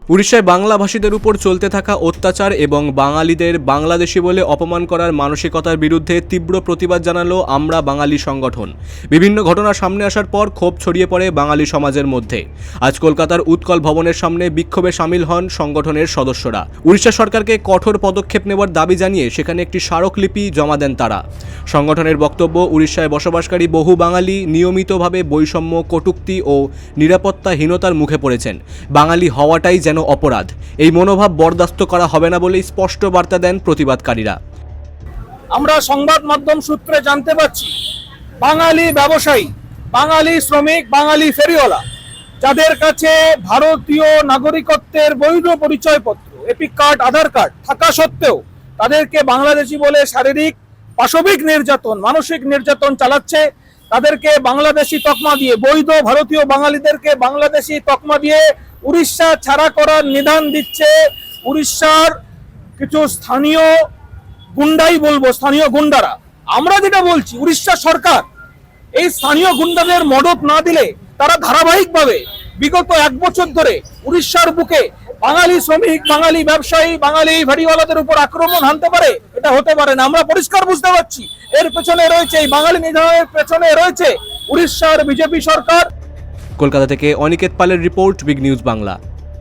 উড়িষ্যায় বাংলাভাষীদের উপর চলতে থাকা অত্যাচার এবং বাঙালিদের বাংলাদেশি বলে অপমান করার মানসিকতার বিরুদ্ধে তীব্র প্রতিবাদ জানালো আমরা বাঙালি সংগঠন। বিভিন্ন ঘটনা সামনে আসার পর ক্ষোভ ছড়িয়ে পড়ে বাঙালি সমাজের মধ্যে। আজ কলকাতার উৎকল ভবনের সামনে বিক্ষোভে সামিল হন সংগঠনের সদস্যরা। উড়িষ্যা সরকারকে কঠোর পদক্ষেপ নেওয়ার দাবি জানিয়ে সেখানে একটি স্মারকলিপি জমা দেন তারা। সংগঠনের বক্তব্য, উড়িষ্যায় বসবাসকারী বহু বাঙালি নিয়মিতভাবে বৈষম্য, কটূক্তি ও নিরাপত্তাহীনতার মুখে পড়েছেন। বাঙালি হওয়াটাই যেন অপরাধ। এই মনোভাব বরদাস্ত করা হবে না বলেই স্পষ্ট বার্তা দেন প্রতিবাদকারীরা। আমরা সংবাদ মাধ্যম সূত্রে জানতে পারছি, বাঙালি ব্যবসায়ী, বাঙালি শ্রমিক, বাঙালি ফেরিওয়ালা যাদের কাছে ভারতীয় নাগরিকত্বের বৈধ পরিচয়পত্র, এপিক কার্ড, আধার কার্ড থাকা সত্ত্বেও তাদেরকে বাংলাদেশি বলে শারীরিক, পাশবিক নির্যাতন, মানসিক নির্যাতন চালাচ্ছে। তাদেরকে বাংলাদেশি তকমা দিয়ে, বৈধ ভারতীয় বাঙালিদেরকে বাংলাদেশি তকমা দিয়ে উড়িষ্যা ছাড়া করার নিদান দিচ্ছে উড়িষ্যার কিছু স্থানীয় গুন্ডাই বলবো, স্থানীয় গুন্ডারা। আমরা যেটা বলছি, উড়িষ্যা সরকার এই স্থানীয় গুন্ডাদের মদত না দিলে তারা ধারাবাহিকভাবে বিগত 1 বছর ধরে উড়িষ্যার বুকে বাঙালি শ্রমিক, বাঙালি ব্যবসায়ী, বাঙালি ফেরিওয়ালাদের উপর আক্রমণ হানতে পারে। এটা হতে পারে না। আমরা পরিষ্কার বুঝতে পারছি এর পেছনে রয়েছে, এই বাঙালি নিধনের পেছনে রয়েছে উড়িষ্যার বিজেপি সরকার। কলকাতা থেকে অনিকেত পালের রিপোর্ট, বিগ নিউজ বাংলা।